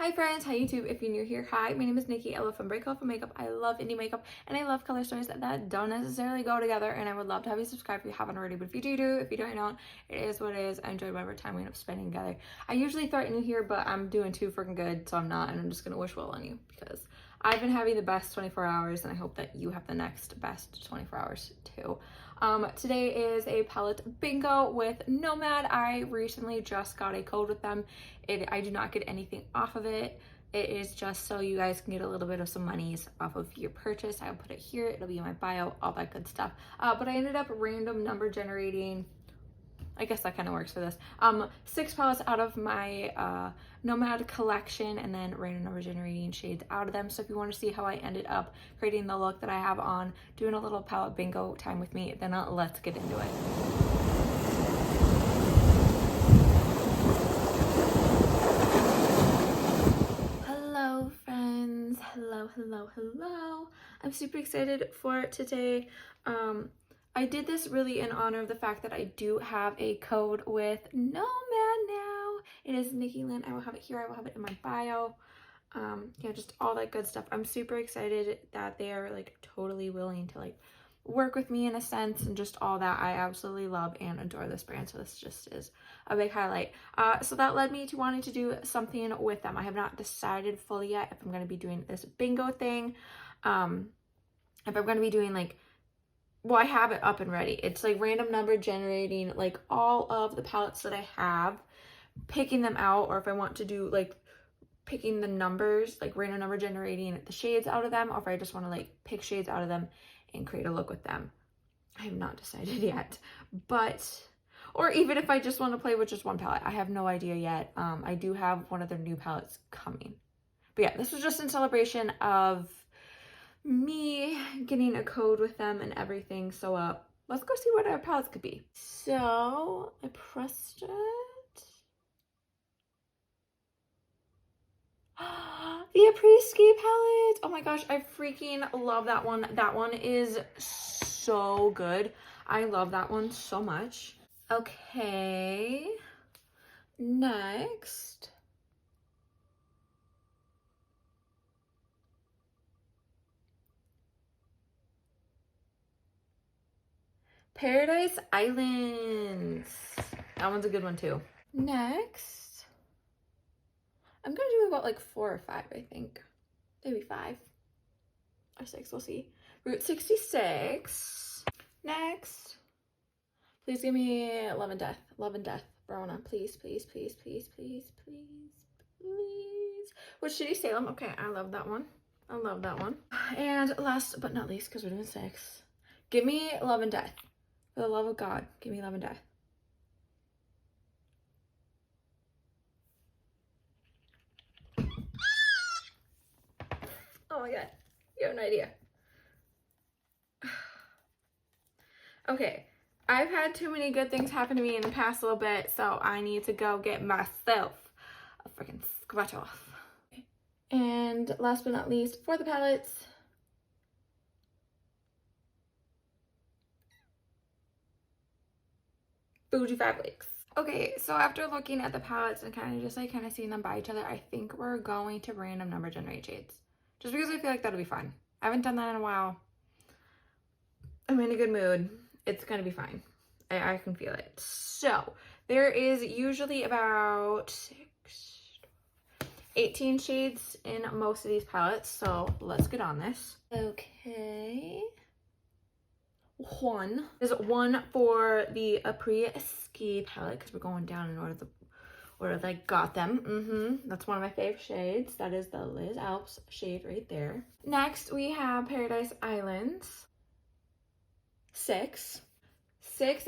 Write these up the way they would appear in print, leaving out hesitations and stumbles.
Hi friends, hi YouTube. If you're new here, hi, my name is Nikki. I love fun break off makeup. I love indie makeup and I love color stories that don't necessarily go together, and I would love to have you subscribe if you haven't already, but if you do, if you don't, it is what it is. I enjoy whatever time we end up spending together. I usually threaten you here, but I'm doing too freaking good, so I'm not, and I'm just gonna wish well on you because I've been having the best 24 hours and I hope that you have the next best 24 hours too. Today is a palette bingo with Nomad. I recently just got a code with them. I do not get anything off of it. It is just so you guys can get a little bit of some monies off of your purchase. I'll put it here. It'll be in my bio, all that good stuff. But I ended up random number generating. I guess that kind of works for this. 6 palettes out of my Nomad collection, and then random number generating shades out of them. So if you want to see how I ended up creating the look that I have on, doing a little palette bingo time with me, then let's get into it. Hello friends, hello. I'm super excited for today. I did this really in honor of the fact that I do have a code with Nomad now. It is Nikki Lynn. I will have it here. I will have it in my bio. Yeah, just all that good stuff. I'm super excited that they are like totally willing to like work with me in a sense, and just all that. I absolutely love and adore this brand, so this just is a big highlight. So that led me to wanting to do something with them. I have not decided fully yet if I'm going to be doing this bingo thing, if I'm going to be doing like, well, I have it up and ready. It's like random number generating like all of the palettes that I have, picking them out, or if I want to do like picking the numbers, like random number generating the shades out of them, or if I just want to like pick shades out of them and create a look with them. I have not decided yet, but, or even if I just want to play with just one palette, I have no idea yet. I do have one of their new palettes coming, but yeah, this was just in celebration of me getting a code with them and everything. So let's go see what our palettes could be. So I pressed it. The Après-Ski palette. Oh my gosh, I freaking love that one. That one is so good. I love that one so much. Okay, next. Paradise Islands. That one's a good one too. Next, I'm gonna do about like 4 or 5, I think. Maybe 5 or 6, we'll see. Route 66. Next, please give me Love and Death. Love and Death. Verona. Please. With Shitty Salem. Okay, I love that one. I love that one. And last but not least, because we're doing 6, give me Love and Death. For the love of God, give me Love and Death. Oh my god, you have no idea. Okay, I've had too many good things happen to me in the past little bit, so I need to go get myself a freaking scratch off. And last but not least, for the palettes, Fuji Fabrics. Okay, so after looking at the palettes and kind of seeing them by each other, I think we're going to random number generate shades. Just because I feel like that'll be fun. I haven't done that in a while. I'm in a good mood. It's gonna be fine. I can feel it. So there is usually about 18 shades in most of these palettes. So let's get on this. Okay. There's one for the Après-Ski palette because we're going down in order that I got them. That's one of my favorite shades. That is the Liz Alps shade right there. Next, we have Paradise Islands. 6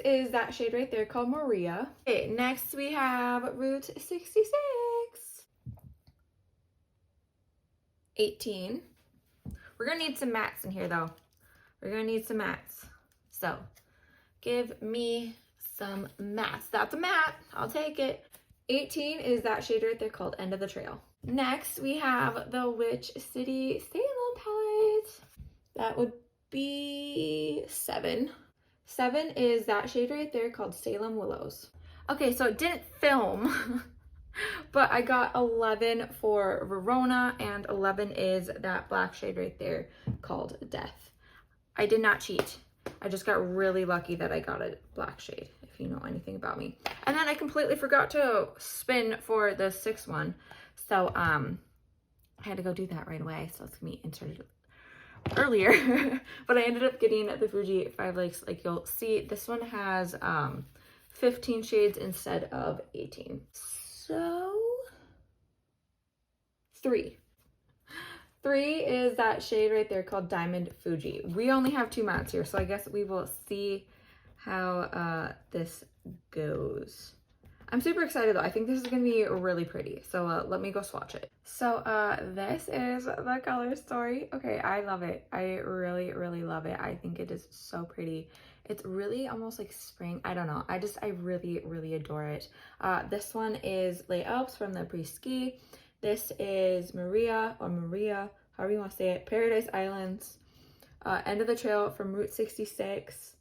is that shade right there called Maria. Okay, next we have Route 66. 18. We're gonna need some mattes in here though. We're gonna need some mattes. So give me some mattes. That's a matte. I'll take it. 18 is that shade right there called End of the Trail. Next, we have the Witch City Salem palette. That would be 7. 7 is that shade right there called Salem Willows. Okay, so it didn't film But I got 11 for Verona, and 11 is that black shade right there called Death. I did not cheat. I just got really lucky that I got a black shade, if you know anything about me. And then I completely forgot to spin for the 6th one. So I had to go do that right away. So it's gonna be inserted earlier. But I ended up getting the Fuji 5 Lakes. Like you'll see, this one has 15 shades instead of 18. So 3 is that shade right there called Diamond Fuji. We only have 2 mattes here, so I guess we will see how this goes. I'm super excited though. I think this is gonna be really pretty. So let me go swatch it. So this is the color story. Okay, I love it. I really, really love it. I think it is so pretty. It's really almost like spring. I don't know. I really, really adore it. This one is Les Alpes from the Pre-Ski. This is Maria, however you want to say it, Paradise Islands, End of the Trail from Route 66,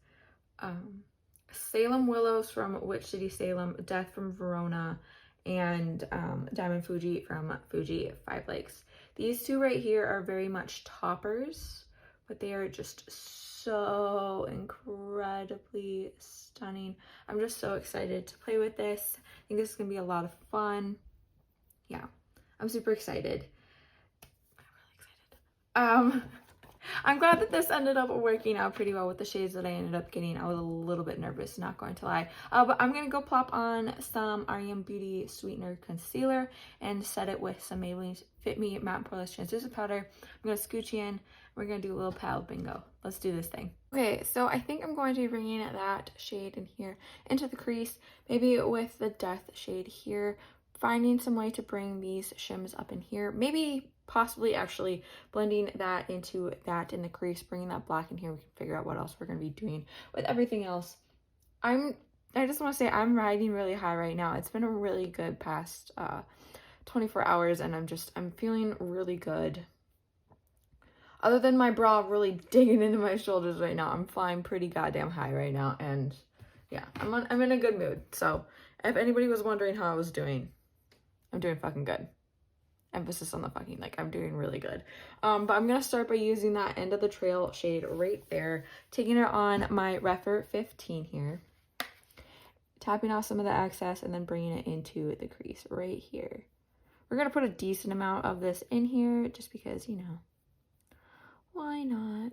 Salem Willows from Witch City, Salem, Death from Verona, and Diamond Fuji from Fuji 5 Lakes. These 2 right here are very much toppers, but they are just so incredibly stunning. I'm just so excited to play with this. I think this is going to be a lot of fun. Yeah. I'm super excited. I'm really excited. I'm glad that this ended up working out pretty well with the shades that I ended up getting. I was a little bit nervous, not going to lie. But I'm going to go plop on some REM Beauty Sweetener Concealer and set it with some Maybelline Fit Me Matte Poreless Translucent Powder. I'm going to scooch in. We're going to do a little pal bingo. Let's do this thing. Okay, so I think I'm going to be bringing that shade in here into the crease, maybe with the Death shade here. Finding some way to bring these shims up in here, maybe possibly actually blending that into that in the crease, bringing that black in here. We can figure out what else we're going to be doing with everything else. I just want to say I'm riding really high right now. It's been a really good past 24 hours, and I'm feeling really good. Other than my bra really digging into my shoulders right now, I'm flying pretty goddamn high right now, and yeah, I'm in a good mood. So if anybody was wondering how I was doing, I'm doing fucking good. Emphasis on the fucking, like, I'm doing really good. But I'm gonna start by using that End of the Trail shade right there, taking it on my Rephr 15 here, tapping off some of the excess, and then bringing it into the crease right here. We're gonna put a decent amount of this in here just because, you know, why not?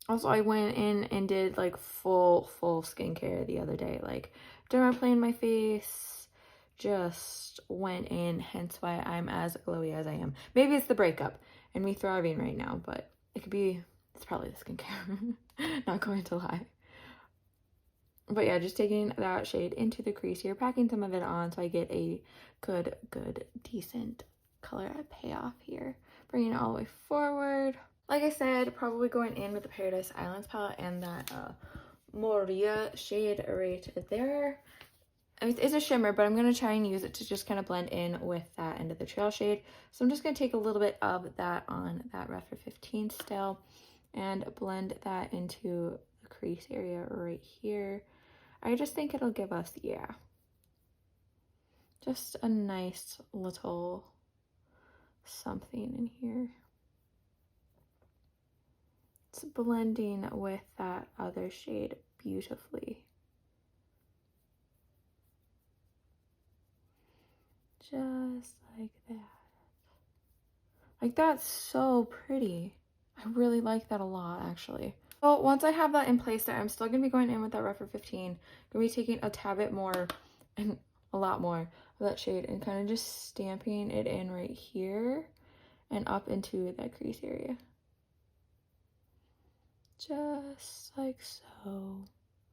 Also, I went in and did like full skincare the other day, like dermaplaning my face, just went in, hence why I'm as glowy as I am. Maybe it's the breakup and me thriving right now, but it could be, it's probably the skincare. Not going to lie. But yeah, just taking that shade into the crease here, packing some of it on so I get a good, decent color payoff here. Bringing it all the way forward. Like I said, probably going in with the Paradise Islands palette and that Moria shade right there. It's a shimmer, but I'm going to try and use it to just kind of blend in with that End of the Trail shade. So I'm just going to take a little bit of that on that Rephr 15 still and blend that into the crease area right here. I just think it'll give us, yeah, just a nice little something in here. It's blending with that other shade beautifully. Just like that. Like, that's so pretty. I really like that a lot, actually. Well, once I have that in place there, I'm still going to be going in with that Rephr 15. Going to be taking a tad bit more and a lot more of that shade and kind of just stamping it in right here and up into that crease area. Just like so.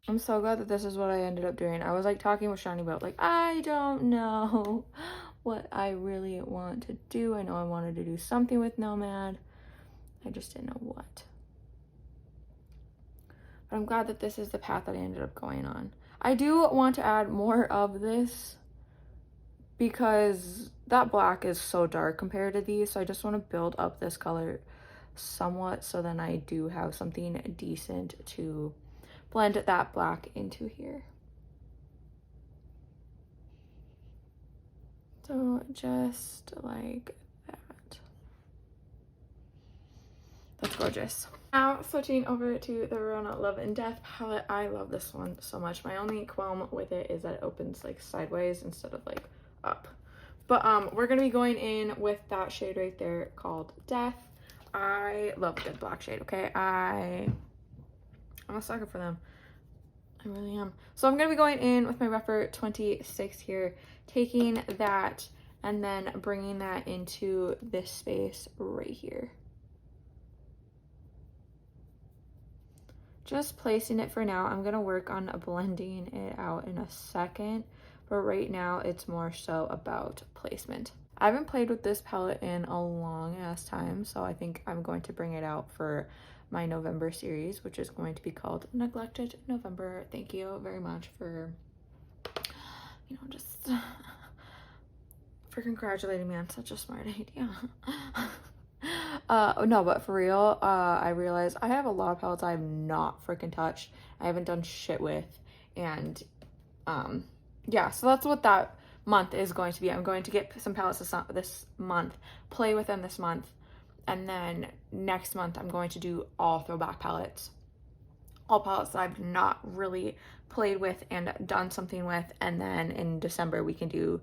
I'm so glad that this is what I ended up doing. I was like talking with Shani about like, I don't know what I really want to do. I know I wanted to do something with Nomad. I just didn't know what. But I'm glad that this is the path that I ended up going on. I do want to add more of this because that black is so dark compared to these. So I just want to build up this color somewhat so then I do have something decent to blend that black into here. So just like that. That's gorgeous. Now switching over to the Rona Love and Death palette. I love this one so much. My only qualm with it is that it opens like sideways instead of like up. But we're gonna be going in with that shade right there called Death. I love a good black shade, okay? I'm a sucker for them. I really am. So I'm gonna be going in with my Rephr 26 here, taking that and then bringing that into this space right here. Just placing it for now. I'm gonna work on blending it out in a second, but right now it's more so about placement. I haven't played with this palette in a long ass time, so I think I'm going to bring it out for my November series, which is going to be called Neglected November. Thank you very much for, you know, just for congratulating me on such a smart idea. No, but for real, I realized I have a lot of palettes I have not freaking touched. I haven't done shit with, and yeah, so that's what that month is going to be. I'm going to get some palettes this month, play with them this month, and then next month I'm going to do all throwback palettes. All palettes that I've not really played with and done something with, and then in December we can do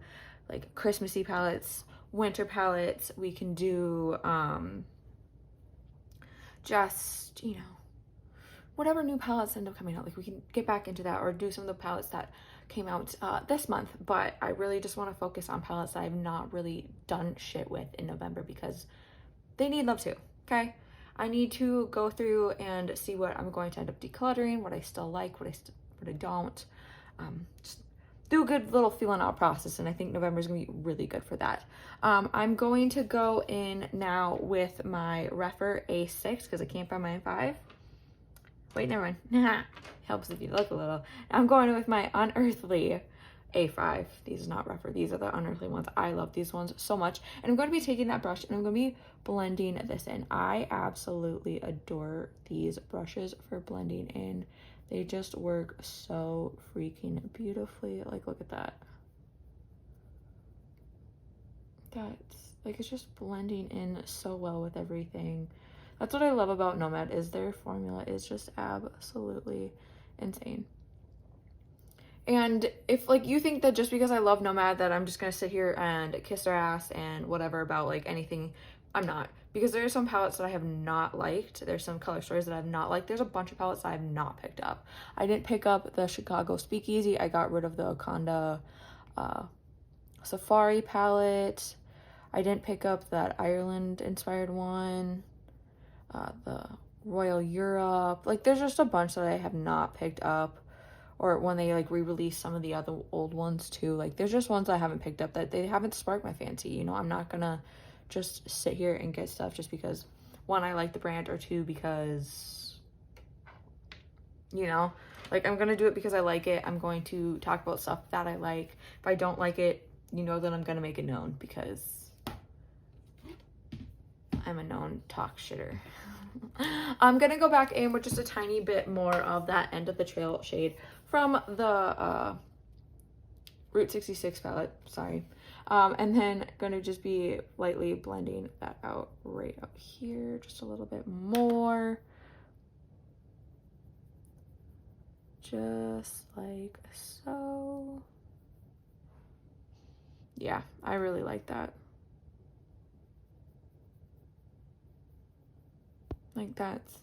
like Christmassy palettes, winter palettes. We can do just, you know, whatever new palettes end up coming out. Like we can get back into that or do some of the palettes that came out this month. But I really just want to focus on palettes that I've not really done shit with in November because they need love too, okay? I need to go through and see what I'm going to end up decluttering, what I still like, what I don't. Just do a good little feeling out process, and I think November is going to be really good for that. I'm going to go in now with my Rephr A6 because I can't find my A5. Wait, never mind. Helps if you look a little. I'm going with my Unearthly A5. These are not Rephr. These are the Unearthly ones. I love these ones so much. And I'm going to be taking that brush and I'm going to be blending this in. I absolutely adore these brushes for blending in. They just work so freaking beautifully. Like, look at that. That's, like, it's just blending in so well with everything. That's what I love about Nomad, is their formula is just absolutely insane. And if, like, you think that just because I love Nomad that I'm just gonna sit here and kiss their ass and whatever about, like, anything, I'm not. Because there are some palettes that I have not liked. There's some color stories that I've not liked. There's a bunch of palettes that I have not picked up. I didn't pick up the Chicago Speakeasy. I got rid of the Wakanda Safari palette. I didn't pick up that Ireland-inspired one. The Royal Europe. Like, there's just a bunch that I have not picked up. Or when they, like, re-release some of the other old ones, too. Like, there's just ones I haven't picked up that they haven't sparked my fancy. You know, I'm not gonna just sit here and get stuff just because, one, I like the brand, or two, because, you know, like, I'm gonna do it because I like it. I'm going to talk about stuff that I like. If I don't like it, you know that I'm gonna make it known because I'm a known talk shitter. I'm gonna go back in with just a tiny bit more of that End of the Trail shade from the Route 66 palette, sorry. And then gonna just be lightly blending that out right up here, just a little bit more. Just like so. Yeah, I really like that. Like, that's,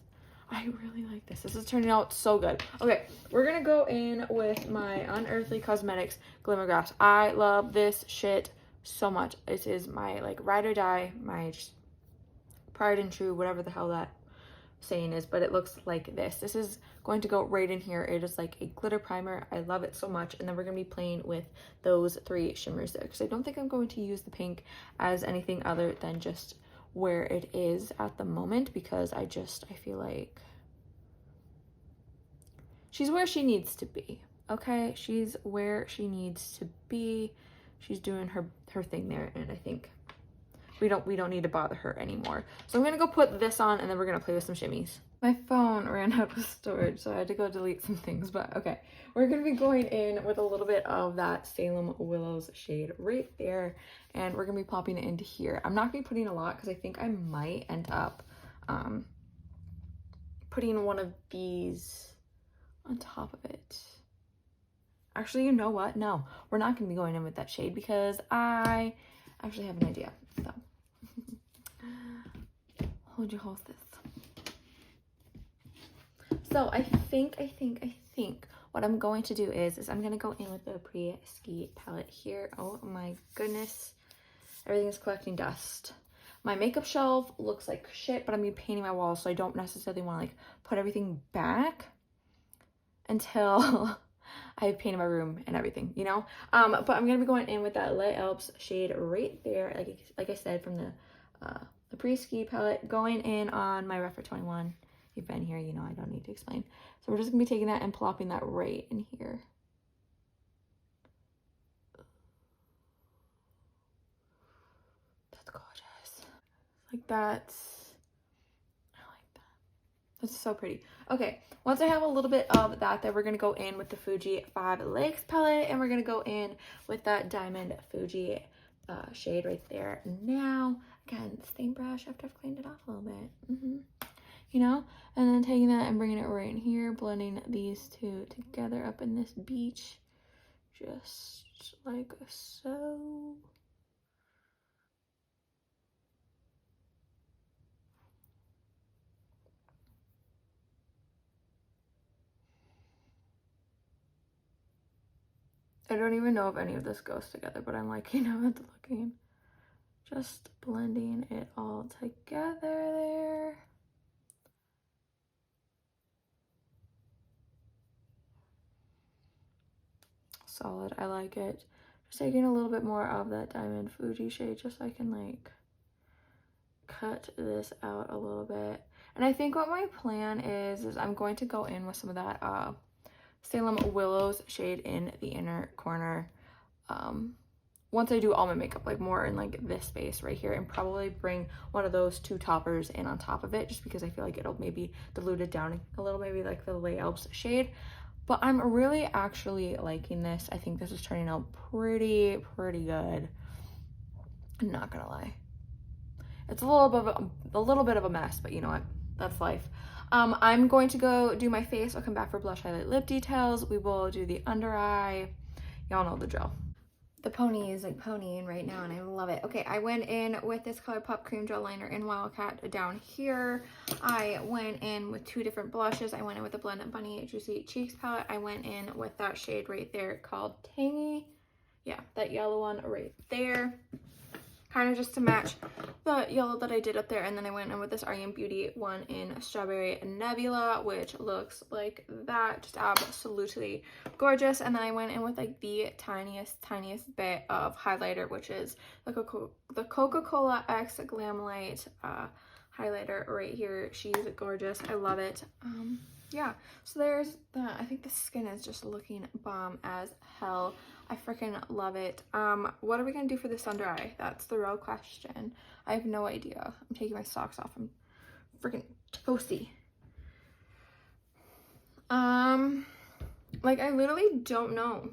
I really like this. This is turning out so good. Okay, we're gonna go in with my Unearthly Cosmetics Glimmer Graphs. I love this shit so much. This is my, like, ride or die, my just pride and true, whatever the hell that saying is, but it looks like this. This is going to go right in here. It is like a glitter primer. I love it so much. And then we're gonna be playing with those three shimmers there, because I don't think I'm going to use the pink as anything other than just where it is at the moment, because I feel like she's where she needs to be. Okay, she's where she needs to be. She's doing her thing there, and I think we don't need to bother her anymore. So I'm gonna go put this on, and then we're gonna play with some shimmies. My phone ran out of storage, so I had to go delete some things, but okay. We're going to be going in with a little bit of that Salem Willows shade right there, and we're going to be popping it into here. I'm not going to be putting a lot because I think I might end up putting one of these on top of it. Actually, you know what? No, we're not going to be going in with that shade because I actually have an idea. So, hold your horses. So I think what I'm going to do is I'm going to go in with the Pre-Ski palette here. Oh my goodness. Everything is collecting dust. My makeup shelf looks like shit, but I'm going to be painting my walls, so I don't necessarily want to like put everything back until I've painted my room and everything, you know? But I'm going to be going in with that Les Alpes shade right there, like I said, from the Pre-Ski palette, going in on my Refer 21. If you've been here, you know I don't need to explain. So we're just going to be taking that and plopping that right in here. That's gorgeous. Like that. I like that. That's so pretty. Okay, once I have a little bit of that, then we're going to go in with the Fuji 5 Lakes palette, and we're going to go in with that Diamond Fuji shade right there. Now, again, same brush after I've cleaned it off a little bit. You know, and then taking that and bringing it right in here, blending these two together up in this beach, just like so. I don't even know if any of this goes together, but I'm like, you know, it's looking, just blending it all together there. Solid, I like it. Just taking a little bit more of that Diamond Fuji shade just so I can like cut this out a little bit. And I think what my plan is I'm going to go in with some of that Salem Willows shade in the inner corner once I do all my makeup, like more in like this space right here, and probably bring one of those two toppers in on top of it just because I feel like it'll maybe dilute it down a little, maybe like the Les Alpes shade. But I'm really actually liking this. I think this is turning out pretty good. I'm not gonna lie. It's a little bit of a mess, but you know what? That's life. I'm going to go do my face. I'll come back for blush, highlight, lip details. We will do the under eye. Y'all know the drill. The pony is like ponying right now and I love it. Okay, I went in with this ColourPop cream gel liner in Wildcat down here. I went in with two different blushes. I went in with the Blended Bunny Juicy Cheeks palette. I went in with that shade right there called Tangy. Yeah, that yellow one right there. Kind of just to match the yellow that I did up there. And then I went in with this REM Beauty one in Strawberry Nebula, which looks like that. Just absolutely gorgeous. And then I went in with like the tiniest bit of highlighter, which is the Coca-Cola X Glam Light highlighter right here. She's gorgeous. I love it. Yeah, so there's that. I think the skin is just looking bomb as hell. I freaking love it. What are we gonna do for this under eye? That's the real question. I have no idea. I'm taking my socks off. I'm freaking toasty. Like I literally don't know.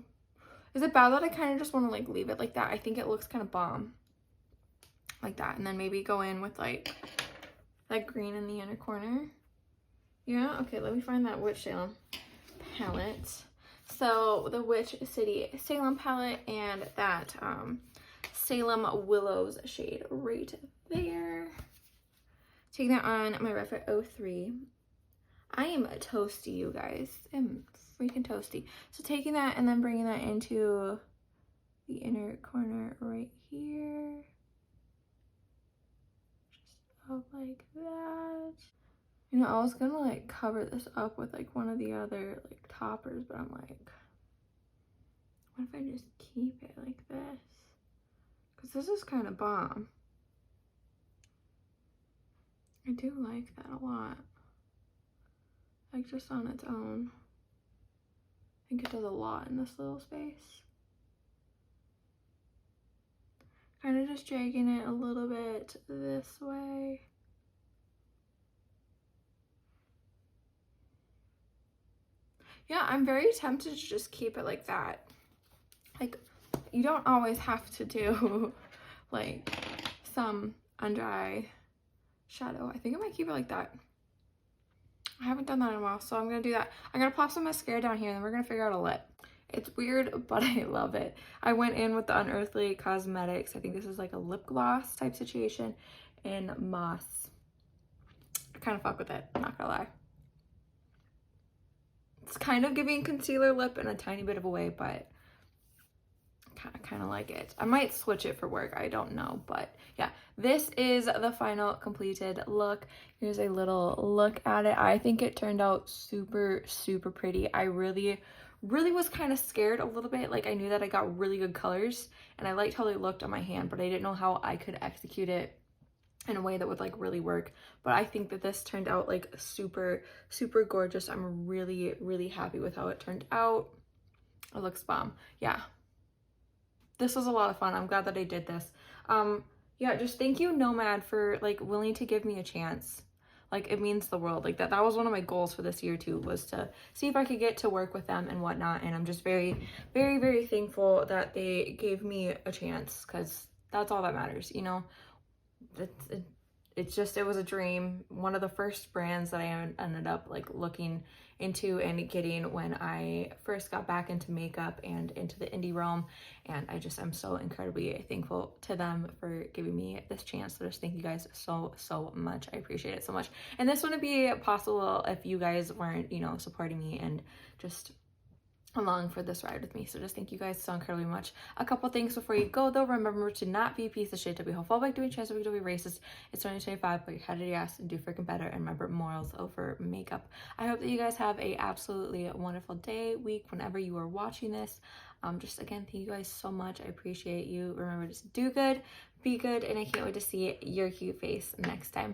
Is it bad that I kind of just want to like leave it like that? I think it looks kind of bomb. Like that. And then maybe go in with like that green in the inner corner. Yeah, okay, let me find that Witch Salem palette. So the Witch City Salem palette and that Salem Willows shade right there. Taking that on my Refer 03. I am toasty, you guys. I'm freaking toasty. So taking that and then bringing that into the inner corner right here. Just up like that. You know, I was gonna like cover this up with like one of the other like toppers, but I'm like, what if I just keep it like this? Because this is kind of bomb. I do like that a lot. Like just on its own. I think it does a lot in this little space. Kind of just dragging it a little bit this way. yeah, I'm very tempted to just keep it like that. Like, you don't always have to do like some under eye shadow. I think I might keep it like that. I haven't done that in a while, so I'm gonna do that. I'm gonna pop some mascara down here and then we're gonna figure out a lip. It's weird, but I love it. I went in with the Unearthly Cosmetics. I think this is like a lip gloss type situation in Moss. I kind of fuck with it, I'm not gonna lie. It's kind of giving concealer lip in a tiny bit of a way, but I kind of like it. I might switch it for work, I don't know, but yeah, this is the final completed look. Here's a little look at it. I think it turned out super, super pretty. I really was kind of scared a little bit. Like, I knew that I got really good colors and I liked how they looked on my hand, but I didn't know how I could execute it in a way that would like really work. But I think that this turned out like super, super gorgeous. I'm really happy with how it turned out. It looks bomb. Yeah, this was a lot of fun. I'm glad that I did this. Yeah, just thank you, Nomad, for like willing to give me a chance. Like, it means the world. Like, that was one of my goals for this year too, was to see if I could get to work with them and whatnot. And I'm just very thankful that they gave me a chance, because that's all that matters, you know. It was a dream. One of the first brands that I ended up like looking into and getting when I first got back into makeup and into the indie realm. And I'm so incredibly thankful to them for giving me this chance. So just thank you guys so much. I appreciate it so much. And this wouldn't be possible if you guys weren't, you know, supporting me and just along for this ride with me. So just thank you guys so incredibly much. A couple things before you go though. Remember to not be a piece of shit, to be homophobic, to be transphobic, to be racist. It's 2025, put your head in your ass and do freaking better, and remember, morals over makeup. I hope that you guys have a absolutely wonderful day, week, whenever you are watching this. Just again, thank you guys so much. I appreciate you. Remember to do good, be good, and I can't wait to see your cute face next time.